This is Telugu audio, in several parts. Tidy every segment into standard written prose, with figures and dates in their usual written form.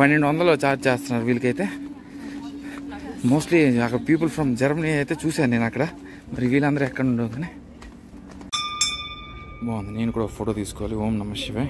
1200 ఛార్జ్ చేస్తున్నారు వీళ్ళకైతే. మోస్ట్లీ అక్కడ పీపుల్ ఫ్రమ్ జర్మనీ అయితే చూశాను నేను అక్కడ. మరి వీళ్ళందరూ ఎక్కడ ఉండవు కానీ బాగుంది. నేను కూడా ఫోటో తీసుకోవాలి. ఓం నమః శివాయ.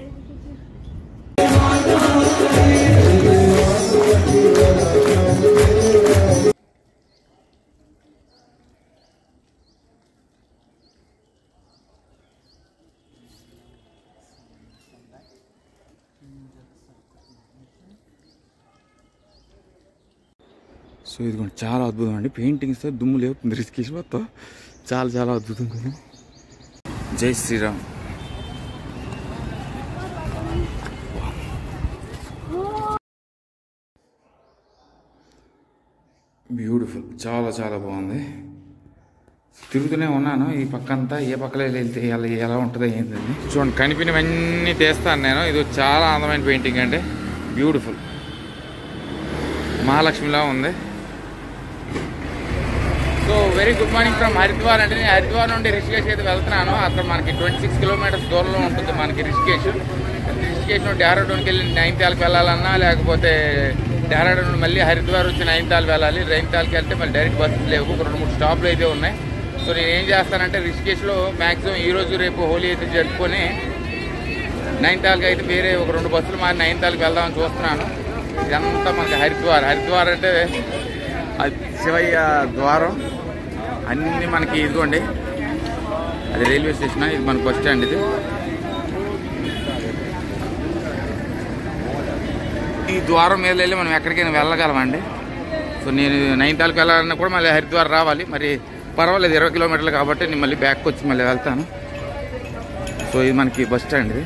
సో ఇదిగోండి చాలా అద్భుతం అండి. పెయింటింగ్స్తో దుమ్ము లేవుతుంది రిషికేశ్ మొత్తం. చాలా చాలా అద్భుతంగా ఉంది. జై శ్రీరామ్. బ్యూటిఫుల్, చాలా చాలా బాగుంది. తిరుగుతూనే ఉన్నాను ఈ పక్కంతా. ఏ పక్కలో వెళ్తే ఎలా ఉంటుందో ఏంటండి. చూడండి కనిపినవన్నీ తీస్తాను నేను. ఇది చాలా అందమైన పెయింటింగ్ అండి. బ్యూటిఫుల్, మహాలక్ష్మిలా ఉంది. So very good morning from Haridwar అండి. నేను హరిద్వార్ నుండి రిషికేశ్ అయితే వెళ్తున్నాను. అక్కడ మనకి 26 కిలోమీటర్స్ దూరంలో ఉంటుంది మనకి రిషికేశ్. రిషికేశ్ నుండి డెహ్రాడూన్కి వెళ్ళి నైనితాల్కి వెళ్ళాలన్నా, లేకపోతే డెహ్రాడూన్ నుండి మళ్ళీ హరిద్వార్ వచ్చి నైనితాల్ వెళ్ళాలి. నైనితాల్కి వెళ్తే మళ్ళీ డైరెక్ట్ బస్సెస్ లేవు. ఒక 2-3 స్టాప్లు అయితే ఉన్నాయి. సో నేను ఏం చేస్తానంటే రిషికేశ్లో మ్యాక్సిమం ఈరోజు రేపు హోలీ అయితే జరుపుకొని నైనితాల్కి అయితే వేరే ఒక 2 బస్సులు మారి నైనితాల్కి వెళ్దామని చూస్తున్నాను. ఇదంతా మనకి హరిద్వార్. హరిద్వార్ అంటే అది శివయ్య ద్వారం. అన్నీ మనకి ఇదిగోండి, అది రైల్వే స్టేషన్, ఇది మన బస్ స్టాండ్. ఇది ఈ ద్వారం మీద వెళ్ళి మనం ఎక్కడికైనా వెళ్ళగలమండి. సో నేను నైనితాల్కి వెళ్ళాలన్నా కూడా మళ్ళీ హరిద్వార్ రావాలి. మరి పర్వాలేదు 20 కిలోమీటర్లు కాబట్టి నేను మళ్ళీ బ్యాక్ వచ్చి మళ్ళీ వెళ్తాను. సో ఇది మనకి బస్ స్టాండ్ ఇది.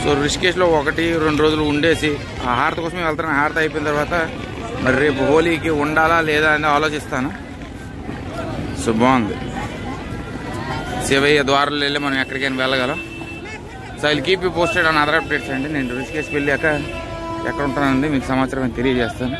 సో రిషికేశ్లో 1-2 రోజులు ఉండేసి ఆ హారతి కోసమే వెళ్తాను. హారతి అయిపోయిన తర్వాత మరి రేపు హోలీకి ఉండాలా లేదా అని ఆలోచిస్తాను. సో బాగుంది. శివయ్య ద్వారాలు వెళ్ళి మనం ఎక్కడికైనా వెళ్ళగలం. So I will keep you posted on other updates అండి. నేను రిషికేశ్కి వెళ్ళాక ఎక్కడ ఉంటానండి మీకు సమాచారం తెలియజేస్తాను.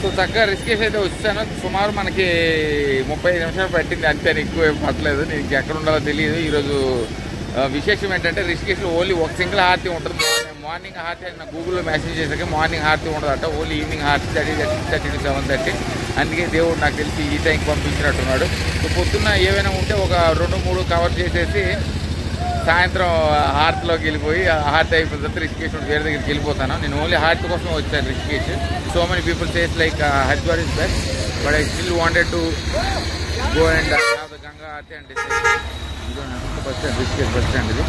సో చక్కగా రిషికేశ్ అయితే వచ్చాను. సుమారు మనకి 35 నిమిషాలు పట్టింది, అంతే, ఎక్కువ ఏం పట్టలేదు. నీకు ఎక్కడ ఉండాలో తెలియదు. ఈరోజు విశేషం ఏంటంటే రిషికేశ్లో ఓన్లీ ఒక సింగిల్ హారతి ఉంటుంది. మార్నింగ్ హారతి అని నాకు గూగుల్లో మెసేజ్ చేశాక మార్నింగ్ హారతి ఉండదట, ఓన్లీ ఈవినింగ్ హారతి 6:30 to 7:30. అందుకే దేవుడు నాకు తెలిసి ఈ టైంకి పంపించినట్టున్నాడు. సో పొద్దున్న ఏవైనా ఉంటే ఒక 2-3 కవర్ చేసేసి సాయంత్రం హారతిలోకి వెళ్ళిపోయి హారతి అయిపోయిన తర్వాత రిషికేష్ వేరే దగ్గరికి వెళ్ళిపోతాను. నేను ఓన్లీ హారతి కోసం వచ్చాను Rishikesh. So many people says like Haridwar is best, but I still wanted to go and have the Ganga aarti and bus stand, Rishikesh bus stand ఇది.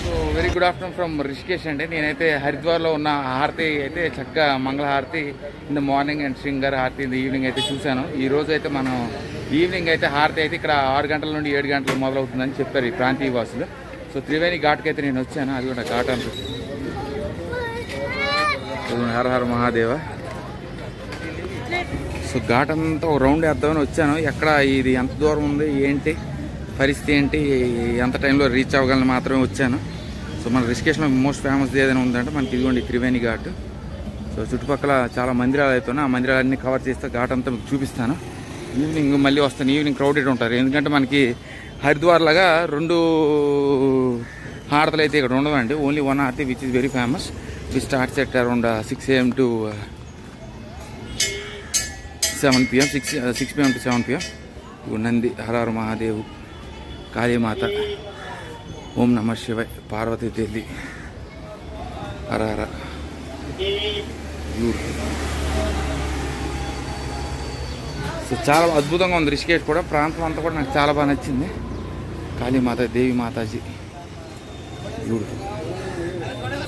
So very good afternoon from Rishikesh అండి. నేనైతే హరిద్వార్లో ఉన్న హారతి అయితే చక్కగా మంగళహారతి ఇన్ ద మార్నింగ్ అండ్ శృంగార హారతి ఇన్ ద ఈవినింగ్ అయితే చూశాను. ఈ రోజు అయితే మనం ఈవినింగ్ అయితే హారతి అయితే ఇక్కడ 6 గంటల నుండి 7 గంటలు మొదలవుతుందని చెప్పారు ఈ ప్రాంతీయ వాసులు. సో త్రివేణి ఘాట్కి అయితే నేను వచ్చాను. అది కూడా ఘాట్ అనిపిస్తుంది. హర హర మహాదేవ. సో ఘాట్ అంతా ఒక రౌండ్ వేద్దామని వచ్చాను. ఎక్కడ ఇది ఎంత దూరం ఉంది, ఏంటి పరిస్థితి, ఏంటి ఎంత టైంలో రీచ్ అవ్వగలని మాత్రమే వచ్చాను. సో మన రిషికేష్లో మోస్ట్ ఫేమస్ ఏదైనా ఉందంటే మనకి ఇదిగోండి త్రివేణి ఘాట్. సో చుట్టుపక్కల చాలా మందిరాలు అవుతున్నాయి. ఆ మందిరాలన్నీ కవర్ చేస్తే ఘాట్ అంతా మీకు చూపిస్తాను. ఈవినింగ్ మళ్ళీ వస్తాను. ఈవినింగ్ క్రౌడెడ్ ఉంటారు, ఎందుకంటే మనకి హరిద్వార్ లాగా 2 హారతలు అయితే ఇక్కడ ఉండవండి. Only 1 aarti which is very famous. We starts at around 6 AM to 7 PM, 6 PM to 7 PM. Nandi, హర హర మహాదేవ్, కాళీమాత, ఓం నమ శివాయ, పార్వతీ దేవి, హర హర. సో చాలా అద్భుతంగా ఉంది రిషికేష్ కూడా. ప్రాంతం అంతా కూడా నాకు చాలా బాగా నచ్చింది. కాళీమాత, దేవి మాతాజీ, బ్యూటిఫుల్.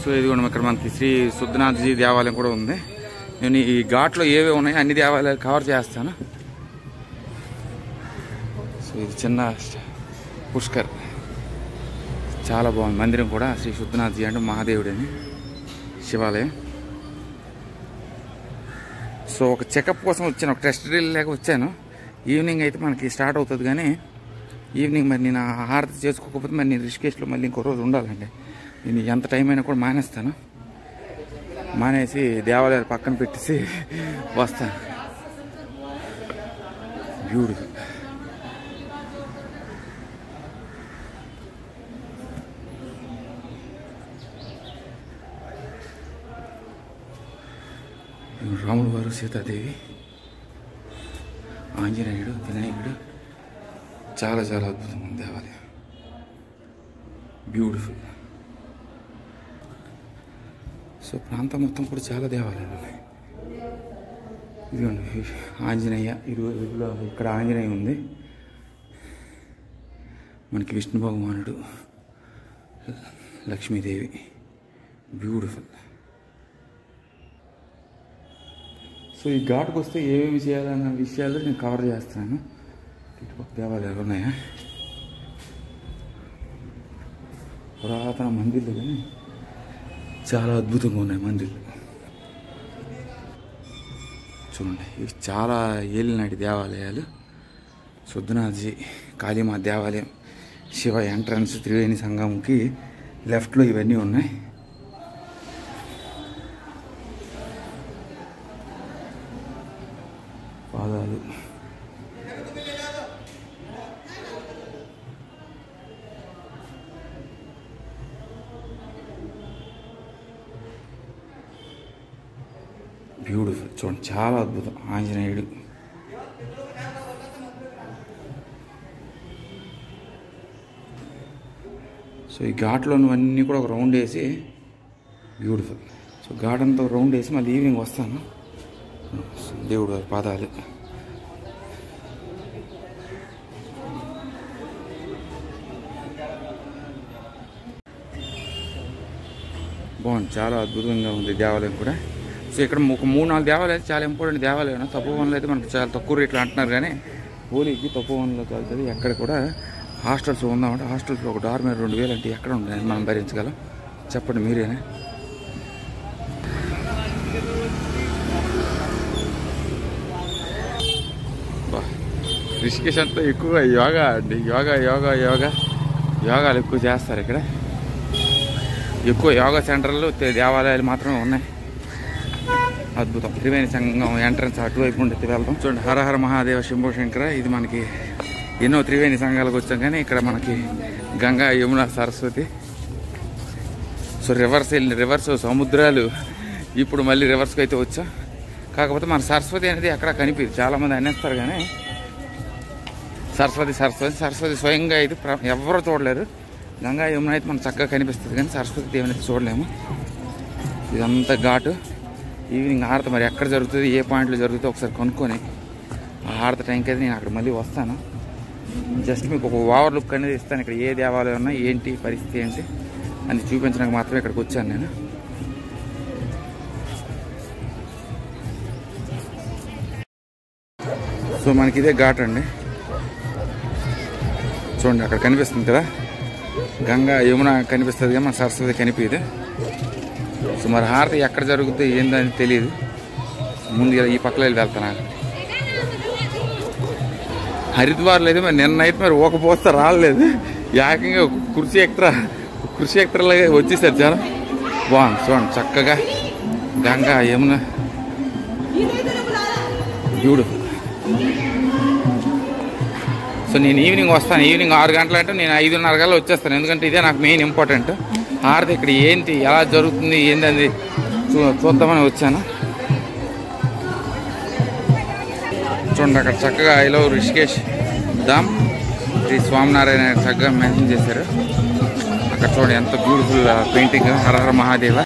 సో ఇది కూడా ఇక్కడ మనకి శ్రీ శుద్ధనాథ్జీ దేవాలయం కూడా ఉంది. నేను ఈ ఘాట్లో ఏవే ఉన్నాయో అన్ని దేవాలయాలు కవర్ చేస్తాను. సో ఇది చిన్న పుష్కర్, చాలా బాగుంది మందిరం కూడా. శ్రీ శుద్ధనాథ్జీ అంటే మహాదేవుడని శివాలయం. సో ఒక చెకప్ కోసం వచ్చాను, ఒక టెస్ట్ డ్రిల్ లేక వచ్చాను. ఈవినింగ్ అయితే మనకి స్టార్ట్ అవుతుంది, కానీ ఈవినింగ్ మరి నేను హారతి చేసుకోకపోతే మరి నేను రిషికేష్లో మళ్ళీ ఇంకో రోజు ఉండాలండి. నేను ఎంత టైం అయినా కూడా మానేస్తాను. మానేసి దేవాలయాలు పక్కన పెట్టేసి వస్తాను. బ్యూటిఫుల్. రాముడు వారు, సీతాదేవి, ఆంజనేయుడు, వినాయకుడు, చాలా చాలా అద్భుతంగా ఉంది దేవాలయం. బ్యూటిఫుల్. సో ప్రాంతం మొత్తం కూడా చాలా దేవాలయాలు ఉన్నాయి. ఇదిగోండి ఆంజనేయ, ఇక్కడ ఆంజనేయ ఉంది. మనకి విష్ణు భగవానుడు, లక్ష్మీదేవి, బ్యూటిఫుల్. సో ఈ ఘాట్కి వస్తే ఏమేమి చేయాలన్న విషయాలు నేను కవర్ చేస్తాను. దేవాలయాలు ఉన్నాయా, పురాతన మందిర్లు, కానీ చాలా అద్భుతంగా ఉన్నాయి మందిర్లు. చూడండి ఇవి చాలా ఏలినాటి దేవాలయాలు. శుద్ధనాథ్జీ, కాళీమాత దేవాలయం, శివ ఎంట్రన్స్, త్రివేణి సంగంకి లెఫ్ట్లో ఇవన్నీ ఉన్నాయి. పాదాలు, బ్యూటిఫుల్. చూడండి చాలా అద్భుతం. ఆంజనేయుడు, సో ఈ ఘాట్లోనివన్నీ కూడా ఒక రౌండ్ వేసి బ్యూటిఫుల్. సో ఘాట్ అంతా రౌండ్ వేసి మళ్ళీ ఈవినింగ్ వస్తాను. దేవుడు పాదాలు, బాగుంది, చాలా అద్భుతంగా ఉంది దేవాలయం కూడా. సో ఇక్కడ ఒక 3-4 దేవాలయాలు చాలా ఇంపార్టెంట్ దేవాలయం. తపోవనంలో అయితే మనకు చాలా తక్కువ రేట్లు అంటున్నారు, కానీ హోలీకి తపోవనంలో కలుగుతుంది. ఎక్కడ కూడా హాస్టల్స్ ఉందామంటే హాస్టల్స్లో ఒక డార్మేర్ 2000 అంటే ఎక్కడ ఉంటాయి మనం భరించగలం చెప్పండి మీరేనా. రిషికేష్ అంతా ఎక్కువగా యోగా అండి, యోగాలు ఎక్కువ చేస్తారు ఇక్కడ. ఎక్కువ యోగా సెంటర్లు, దేవాలయాలు మాత్రమే ఉన్నాయి. అద్భుతం. త్రివేణి సంగం ఎంట్రన్స్ అటువైపు ఉండి వెళ్తాం. చూడండి, హర హర మహాదేవ శంభో శంకర. ఇది మనకి ఎన్నో త్రివేణి సంఘాలకు వచ్చాం, కానీ ఇక్కడ మనకి గంగా, యమున, సరస్వతి. సో రివర్స్ సముద్రాలు. ఇప్పుడు మళ్ళీ రివర్స్కి అయితే వచ్చాం. కాకపోతే మన సరస్వతి అనేది ఎక్కడ కనిపించదు. చాలామంది అనేస్తారు, కానీ సరస్వతి స్వయంగా ఇది ఎవరో చూడలేరు. గంగా యమున అయితే మనకు చక్కగా కనిపిస్తుంది, కానీ సరస్వతి దేవుని అయితే చూడలేము. ఇదంతా ఘాటు. ఈవినింగ్ హారతి మరి ఎక్కడ జరుగుతుంది, ఏ పాయింట్లో జరుగుతుందో ఒకసారి కొనుక్కొని ఆ హారతి టైంకి అయితే నేను అక్కడ మళ్ళీ వస్తాను. జస్ట్ మీకు ఒక ఓవర్ లుక్ అనేది ఇస్తాను. ఇక్కడ ఏ దేవాలయం ఉన్నా, ఏంటి పరిస్థితి ఏంటి అని చూపించడానికి మాత్రమే ఇక్కడికి వచ్చాను నేను. సో మనకి ఇదే ఘాట్ అండి, చూడండి అక్కడ కనిపిస్తుంది కదా, గంగా యమున కనిపిస్తుంది కదా, మన సరస్వతి కనిపించదు. సో మరి హారతి ఎక్కడ జరుగుతుంది ఏందని తెలియదు. ముందుగా ఈ పక్కలో వెళ్తాను. హరిద్వార్లో అయితే మరి నిన్న అయితే మరి ఒక పోస్తా రాలేదు, ఏకంగా కృషి ఎక్తరలాగా వచ్చేసారు జనం. బాగుంది చూడండి, చక్కగా గంగా యమున బ్యూటిఫుల్. సో నేను ఈవినింగ్ వస్తాను. ఈవినింగ్ 6 గంటలు అంటే నేను 5:30 కల్లా వచ్చేస్తాను. ఎందుకంటే ఇదే నాకు మెయిన్ ఇంపార్టెంట్. హారతి ఇక్కడ ఏంటి, ఎలా జరుగుతుంది, ఏంటది చూద్దామని వచ్చాను. చూడండి అక్కడ చక్కగా ఐ లవ్ రిషికేష్ ధామ్ శ్రీ స్వామినారాయణ చక్కగా మెన్షన్ చేశారు. అక్కడ చూడండి ఎంత బ్యూటిఫుల్ పెయింటింగ్, హర హర మహాదేవ.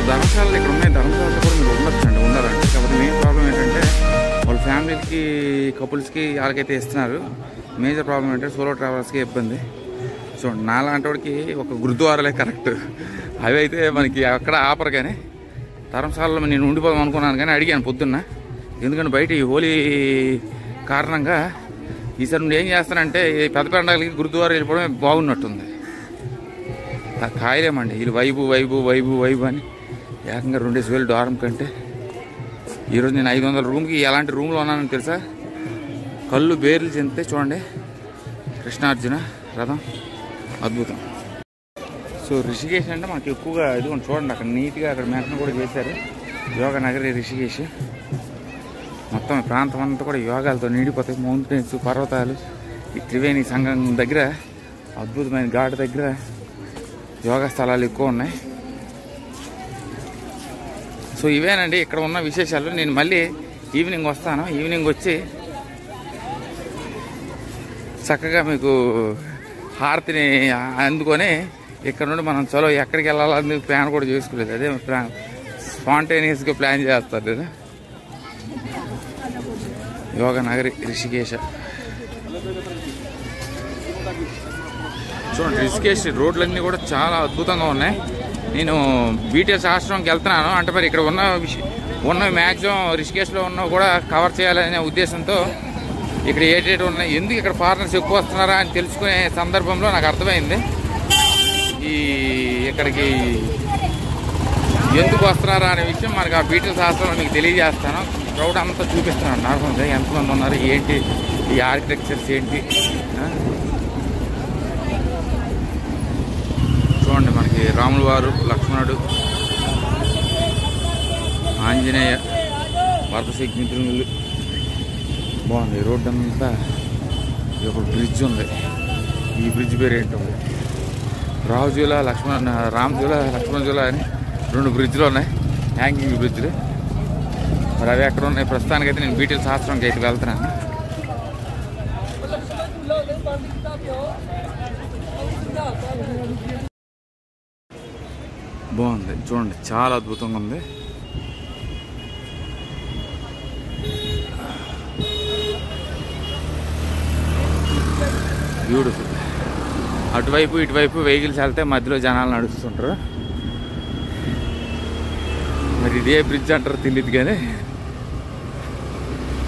ధర్మశాలలు ఇక్కడ ఉన్నాయి, ధర్మశాలలో కూడా మీరు ఉండొచ్చండి, ఉండాలంటే. కాబట్టి మెయిన్ ప్రాబ్లం ఏంటంటే వాళ్ళ ఫ్యామిలీకి, కపుల్స్కి వాళ్ళకైతే ఇస్తున్నారు. మేజర్ ప్రాబ్లం ఏంటంటే సోలో ట్రావెలర్స్కి ఇబ్బంది. చూడండి నాలాంటి వాడికి ఒక గురుద్వారాలే కరెక్ట్. అవి అయితే మనకి అక్కడ ఆపరు. కానీ ధర్మశాలలో నేను ఉండిపోదాం అనుకున్నాను, కానీ అడిగాను పొద్దున్న. ఎందుకంటే బయట ఈ హోలీ కారణంగా ఈసారి నుండి ఏం చేస్తానంటే పెద్ద పండుగలకి గురుద్వారా వెళ్ళిపోవడం బాగున్నట్టుంది. ఖాయలేమండి వీళ్ళు వైబు అని ఏకంగా 2000 డారం కంటే. ఈరోజు నేను 500 రూమ్కి ఎలాంటి రూమ్లో ఉన్నానని తెలుసా? కళ్ళు బేర్లు చెందితే చూడండి, కృష్ణార్జున రథం అద్భుతం. సో రిషికేశ్ అంటే మనకి ఎక్కువగా ఇదిగోండి చూడండి, అక్కడ నీట్గా అక్కడ మెన్షన్ కూడా చేశారు, యోగా నగరి రిషికేశ్. మొత్తం ప్రాంతం అంతా కూడా యోగాలతో నిండిపోతాయి. మౌంటైన్స్, పర్వతాలు, ఈ త్రివేణి సంగం దగ్గర అద్భుతమైన ఘాట్ దగ్గర యోగా స్థలాలు ఎక్కువ ఉన్నాయి. సో ఇవేనండి ఇక్కడ ఉన్న విశేషాలు. నేను మళ్ళీ ఈవినింగ్ వస్తాను. ఈవినింగ్ వచ్చి చక్కగా మీకు హారతిని అందుకొని ఇక్కడ నుండి మనం చలో ఎక్కడికి వెళ్ళాలని ప్లాన్ కూడా చేసుకోలేదు. అదే స్పాంటేనియస్గా ప్లాన్ చేస్తారు కదా. యోగా నగరి రిషికేశ చూడండి. రిషికేశ్ రోడ్లన్నీ కూడా చాలా అద్భుతంగా ఉన్నాయి. నేను బీటీఎస్ ఆశ్రమంకి వెళ్తున్నాను అంటే మరి ఇక్కడ ఉన్న మ్యాక్సిమం రిషికేశ్లో ఉన్నవి కూడా కవర్ చేయాలనే ఉద్దేశంతో ఇక్కడ ఏటేటి ఉన్నాయి, ఎందుకు ఇక్కడ ఫారినర్స్ ఎక్కువ వస్తున్నారా అని తెలుసుకునే సందర్భంలో నాకు అర్థమైంది. ఇక్కడికి ఎందుకు వస్తున్నారా అనే విషయం మనకు ఆ బీటల్ శాస్త్రంలో మీకు తెలియజేస్తాను. క్రౌడ్ అంతా చూపిస్తున్నాను నార్మల్గా ఎంతమంది ఉన్నారు, ఏంటి ఈ ఆర్కిటెక్చర్స్ ఏంటి. చూడండి మనకి రాముల వారు, లక్ష్మణుడు, ఆంజనేయ, భరతశత్రుఘ్నులు. బాగుంది రోడ్డు అంతా. ఇది ఒక బ్రిడ్జ్ ఉంది. ఈ బ్రిడ్జ్ పేరు ఏంటో రావుజూల రామజూల లక్ష్మణజూల అని 2 బ్రిడ్జ్లు ఉన్నాయి, హ్యాంగింగ్ బ్రిడ్జ్లు. మరి అవి ఎక్కడ ఉన్నాయి ప్రస్తుతానికైతే నేను బీటల్ శాస్త్రంకి అయితే వెళ్తున్నాను. బాగుంది చూడండి, చాలా అద్భుతంగా ఉంది. బ్యూటిఫుల్. అటువైపు ఇటువైపు వెహికల్స్ వెళ్తే మధ్యలో జనాలు నడుస్తుంటారు. మరి ఇదే బ్రిడ్జ్ అంటారు తెలియదు కానీ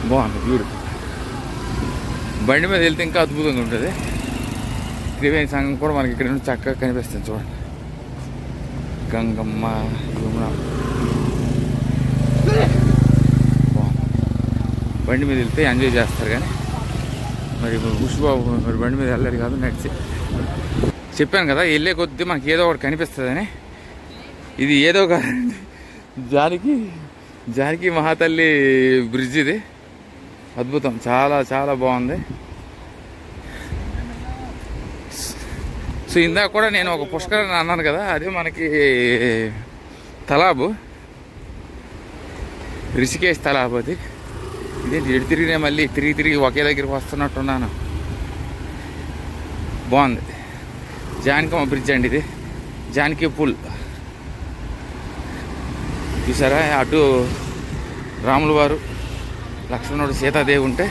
బాగుంది, బ్యూటిఫుల్. బండి మీద వెళ్తే ఇంకా అద్భుతంగా ఉంటుంది. త్రివేణి సంఘం కూడా మనకి ఇక్కడ నుండి చక్కగా కనిపిస్తుంది. చూడండి గంగమ్మ, యమున. బండి మీద వెళ్తే ఎంజాయ్ చేస్తారు కానీ మరి ఉషుబాబు మరి బండి మీద వెళ్ళారు కాదు, నడిచి. చెప్పాను కదా వెళ్ళే కొద్దీ మనకి ఏదో ఒకటి కనిపిస్తుందని. ఇది ఏదో కాదండి, జానకి మహాతల్లి బ్రిడ్జ్ ఇది. అద్భుతం, చాలా చాలా బాగుంది. సో ఇందాక కూడా నేను ఒక పుష్కరాన్ని అన్నాను కదా, అదే మనకి తలాబు, రిషికేశ్ తలాబు. అది ఇదేంటి ఎడు తిరిగినా మళ్ళీ తిరిగి ఒకే దగ్గరికి వస్తున్నట్టున్నాను. బాగుంది. జానకమ్మ బ్రిడ్జ్ అండి ఇది, జానకి పూల్. చూసారా, అటు రాముల వారు, లక్ష్మణుడు, సీతాదేవి ఉంటే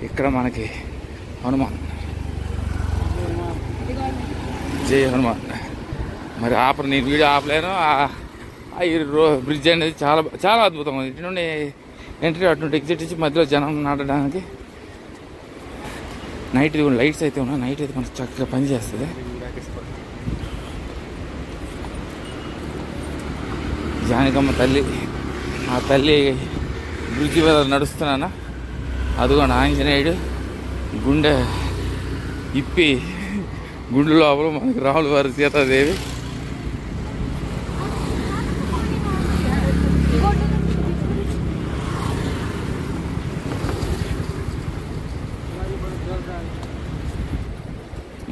ఇక్కడ మనకి హనుమాన్. జై హనుమాన్. మరి నేను వీడియో ఆపలేను. ఈ బ్రిడ్జ్ అనేది చాలా చాలా అద్భుతం. ఇటు నుండి ఎంట్రీ, అటు నుండి ఎగ్జిట్ ఇచ్చి మధ్యలో జనం నడడానికి. నైట్ లైట్స్ అయితే ఉన్నాయి, నైట్ అయితే మనకు చక్కగా పనిచేస్తుంది. జానకమ్మ తల్లి, ఆ తల్లి బ్రిడ్జి మీద నడుస్తున్నాను. అదిగోండి ఆంజనేయుడు గుండె ఇప్పి, గుండె లోపల మనకి రాముల వారు, సీతాదేవి.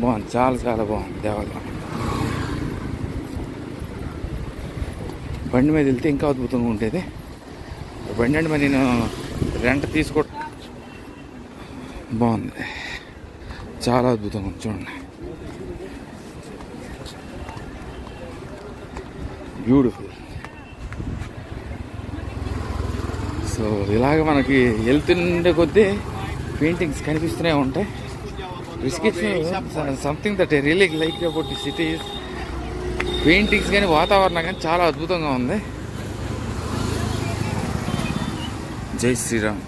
బాగుంది, చాలా చాలా బాగుంది దేవాలయం. బండి మీద వెళ్తే ఇంకా అద్భుతంగా ఉంటుంది. బండి అంటే మరి నేను రెంట్ బాగుంది, చాలా అద్భుతంగా ఉంది. చూడండి బ్యూటిఫుల్. సో ఇలాగ మనకి వెళ్తుండే కొద్దీ పెయింటింగ్స్ కనిపిస్తూనే ఉంటాయి. Something that I really like about the city. Paintings కానీ వాతావరణం కానీ చాలా అద్భుతంగా ఉంది. జై శ్రీరామ్.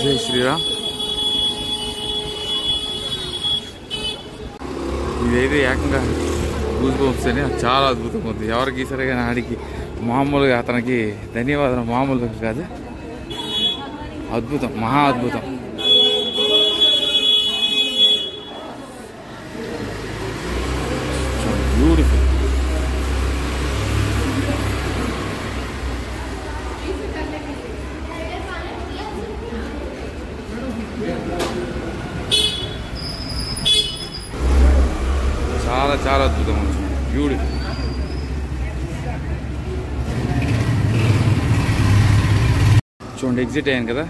జై శ్రీరామ్. ఇదైతే ఏకంగా గూస్ బంప్స్ అని చాలా అద్భుతంగా ఉంది. ఎవరికి సరే కానీ ఆడికి మామూలుగా అతనికి ధన్యవాదాలు మామూలుగా కాదు, అద్భుతం, మహా అద్భుతం. బ్యూటిఫుల్. చాలా చాలా అద్భుతంగా ఉంది, బ్యూటిఫుల్. చూడండి ఎగ్జిట్ అయ్యాను కదా,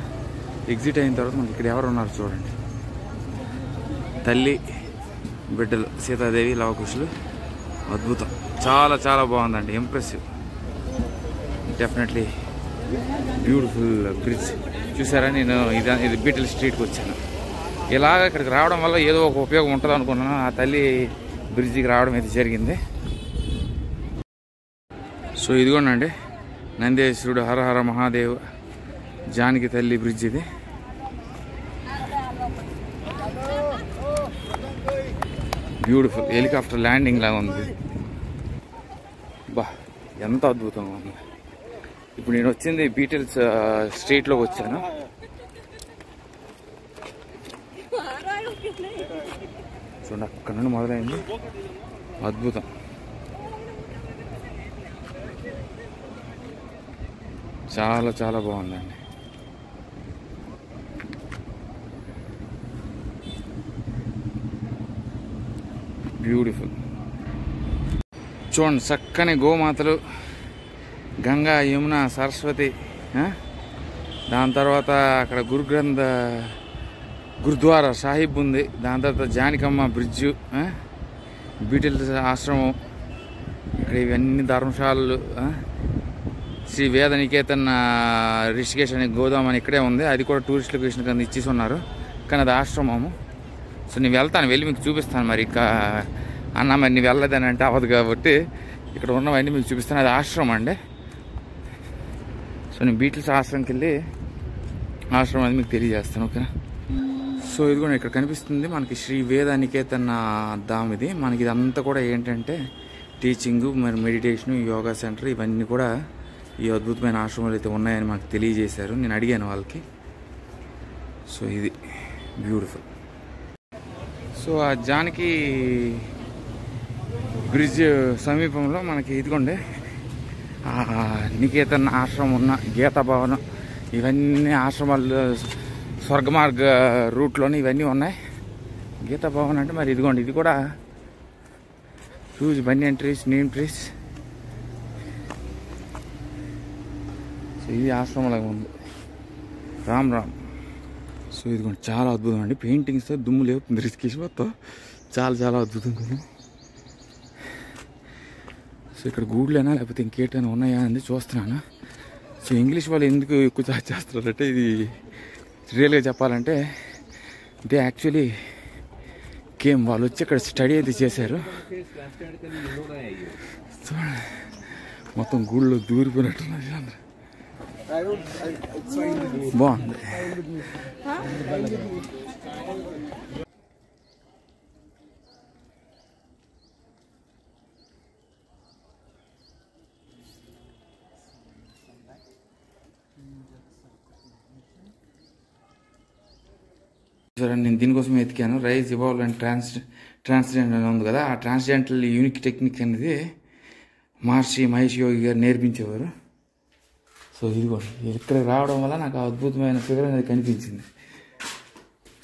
ఎగ్జిట్ అయిన తర్వాత మనకి ఇక్కడ ఎవరు ఉన్నారు చూడండి. తల్లి బిడ్డలు, సీతాదేవి, లవకుశులు. అద్భుతం, చాలా చాలా బాగుందండి, ఇంప్రెసివ్. Definitely beautiful bridge. చూసారా, నేను ఇది బీటల్ స్ట్రీట్కి వచ్చాను. ఇలాగ ఇక్కడికి రావడం వల్ల ఏదో ఒక ఉపయోగం ఉంటుంది అనుకున్నాను. ఆ తల్లి బ్రిడ్జికి రావడం అయితే జరిగింది. సో ఇదిగోండి, నందేశ్వరుడు, హర హర మహాదేవ్, జానకి తల్లి బ్రిడ్జ్ ఇది. బ్యూటిఫుల్ హెలికాప్టర్ ల్యాండింగ్ లాగా ఉంది. బా ఎంత అద్భుతంగా ఉంది. ఇప్పుడు నేను వచ్చింది బీటిల్స్ స్ట్రీట్లోకి వచ్చాను. చూడండి అక్కడ నుండి మొదలైంది. అద్భుతం. చాలా చాలా బాగుందండి. బ్యూటిఫుల్. చూడండి చక్కని గోమాతలు, గంగా, యమున, సరస్వతి. దాని తర్వాత అక్కడ గురుద్వారా సాహిబ్ ఉంది. దాని తర్వాత జానకమ్మ బ్రిడ్జు, బీటిల్స్ ఆశ్రమం, ఇక్కడ ఇవన్నీ ధర్మశాలలు. శ్రీ వేద నికేతన్ రిషికేష్ అనే గోదాం అని ఇక్కడే ఉంది. అది కూడా టూరిస్ట్ లొకేషన్ కింద ఇచ్చేసి ఉన్నారు, కానీ అది ఆశ్రమము. సో నేను వెళ్తాను, వెళ్ళి మీకు చూపిస్తాను. మరి అన్న మరి నీ వెళ్ళలేదని అంటే అవ్వదు కాబట్టి ఇక్కడ ఉన్నవన్నీ మీకు చూపిస్తాను. అది ఆశ్రమం అండి. సో నేను బీటిల్స్ ఆశ్రమంకి వెళ్ళి ఆశ్రమం అది మీకు తెలియజేస్తాను, ఓకేనా. సో ఇది కూడా ఇక్కడ కనిపిస్తుంది మనకి శ్రీ వేద నికేతన్ ధామ్. ఇది మనకి ఇదంతా కూడా ఏంటంటే టీచింగు, మరి మెడిటేషను, యోగా సెంటర్ ఇవన్నీ కూడా ఈ అద్భుతమైన ఆశ్రమాలు అయితే ఉన్నాయని మాకు తెలియజేశారు. నేను అడిగాను వాళ్ళకి. సో ఇది బ్యూటిఫుల్. సో ఆ జానకి బ్రిడ్జ్ సమీపంలో మనకి ఇదిగోండి నికేతన్ ఆశ్రమం ఉన్న గీతా భవనం, ఇవన్నీ ఆశ్రమాలు స్వర్గమార్గ రూట్లోనే ఇవన్నీ ఉన్నాయి. గీతా భవన్ అంటే మరి ఇదిగోండి, ఇది కూడా హ్యూజ్ బనియన్ ట్రీస్, నీమ్ ట్రీస్. సో ఇది ఆశ్రమంలాగా ఉంది. రామ్ రామ్. సో ఇదిగోండి చాలా అద్భుతం అండి. పెయింటింగ్స్తో దుమ్ము లేవుతుంది రిషికేష్ మొత్తం. చాలా చాలా అద్భుతంగా ఉంది. సో ఇక్కడ గూడ్లైనా లేకపోతే ఇంకేటైనా ఉన్నాయా అని చూస్తున్నాను. సో ఇంగ్లీష్ వాళ్ళు ఎందుకు ఎక్కువ చార్జ్ చేస్తున్నారంటే, ఇది రియల్గా చెప్పాలంటే దే యాక్చువల్లీ వాళ్ళు వచ్చి ఇక్కడ స్టడీ అయితే చేశారు. మొత్తం గూళ్ళో దూరిపోయినట్టున్నది. బాగుంది. సరే నేను దీనికోసం వెతికాను. రైజ్ ఇవాల్వ్ అండ్ ట్రాన్స్జెండర్ అని ఉంది కదా, ఆ ట్రాన్స్జెండర్ యూనిక్ టెక్నిక్ అనేది మహేష్ యోగి గారు నేర్పించేవారు. సో ఇదిగోండి ఇక్కడ రావడం వల్ల నాకు అద్భుతమైన ఫిగర్ అనేది కనిపించింది.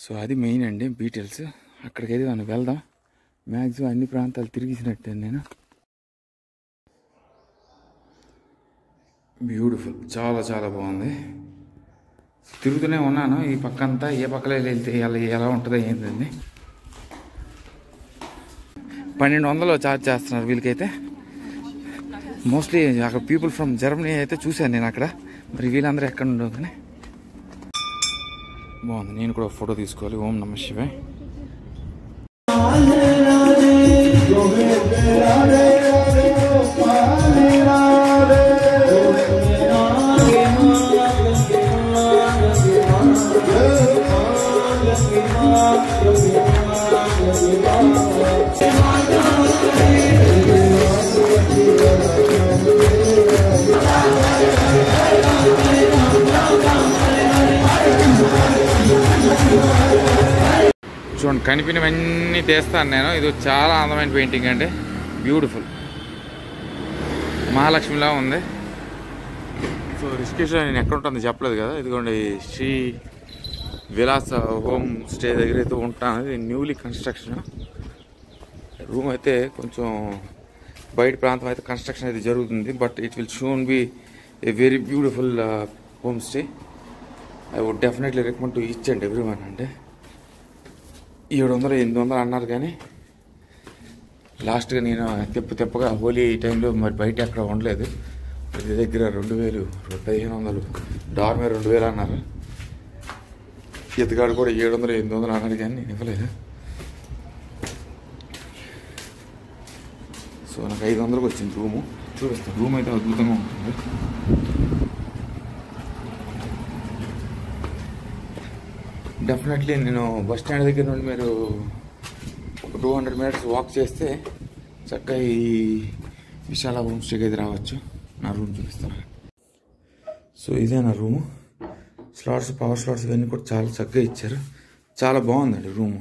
సో అది మెయిన్ అండి బీటిల్స్. అక్కడికైతే మనం వెళ్దాం. మ్యాక్సిమం అన్ని ప్రాంతాలు తిరిగిసినట్టు నేను. బ్యూటిఫుల్, చాలా చాలా బాగుంది. తిరుగుతూనే ఉన్నాను ఈ పక్కంతా. ఏ పక్కలో వెళ్తే ఎలా ఉంటుందో ఏంటండి. 1200 ఛార్జ్ చేస్తున్నారు వీళ్ళకైతే. మోస్ట్లీ అక్కడ పీపుల్ ఫ్రమ్ జర్మనీ అయితే చూశాను నేను అక్కడ. మరి వీళ్ళందరూ ఎక్కడ ఉండవు కానీ బాగుంది. నేను కూడా ఫోటో తీసుకోవాలి. ఓం నమః శివాయ. చూడండి కనిపినవన్నీ తీస్తాను నేను. ఇది చాలా అందమైన పెయింటింగ్ అండి. బ్యూటిఫుల్, మహాలక్ష్మిలా ఉంది. సో రిషికేశ్లో నేను ఎక్కడ ఉంటుందో చెప్పలేదు కదా. ఇదిగోండి శ్రీ విలాస్ హోమ్ స్టే దగ్గర అయితే ఉంటాను. ఇది న్యూలీ కన్స్ట్రక్షన్ రూమ్ అయితే కొంచెం బయట ప్రాంతం అయితే కన్స్ట్రక్షన్ అయితే జరుగుతుంది. But it will soon be a very beautiful home stay. I would definitely recommend to each and every one. అంటే 700 800 అన్నారు కానీ లాస్ట్గా నేను తెప్పగా హోలీ టైంలో మరి బయట ఎక్కడ ఉండలేదు. ప్రతి దగ్గర 2000 1500 డార్మే 2000 అన్నారు. ఎత్తుగాడు కూడా 700 800 అన్నారు కానీ నేను ఇవ్వలేదు. సో నాకు 500కి వచ్చింది రూము. చూపిస్తాను. రూమ్ అయితే అద్భుతంగా ఉంటుంది. డెఫినెట్లీ నేను బస్ స్టాండ్ దగ్గర నుండి మీరు ఒక 200 మీటర్స్ వాక్ చేస్తే చక్కగా ఈ విశాల హోమ్ స్టేకి అయితే రావచ్చు. నా రూమ్ చూపిస్తాను. సో ఇదే నా రూము. స్లాట్స్, పవర్ స్లాట్స్ ఇవన్నీ కూడా చాలా చక్కగా ఇచ్చారు. చాలా బాగుందండి room.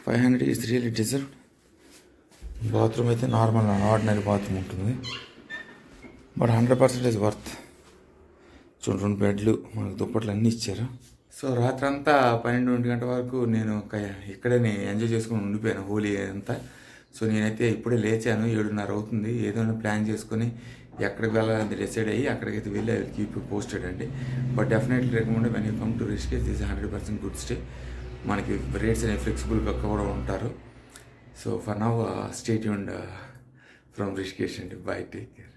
500 is really deserved. Bathroom అయితే నార్మల్ ఆర్డినరీ బాత్రూమ్ ఉంటుంది, బట్ 100% వర్త్. చూడండి 2 బెడ్లు, మనకు దుప్పట్లు అన్నీ ఇచ్చారు. సో రాత్రంతా 12-1 గంట వరకు నేను ఇక్కడే ఎంజాయ్ చేసుకుని ఉండిపోయాను హోలీ అంతా. సో నేనైతే ఇప్పుడే లేచాను, 7:30 అవుతుంది. ఏదైనా ప్లాన్ చేసుకొని ఎక్కడికి వెళ్ళాలని డిసైడ్ అయ్యి అక్కడికైతే వెళ్ళి I will keep you posted అండి. But definitely recommend when you come to Rishikesh, this 100% good stay. మనకి రేట్స్ అనేవి ఫ్లెక్సిబుల్గా కూడా ఉంటారు. So for now stay tuned from Rishikesh అండి. Bye, take care.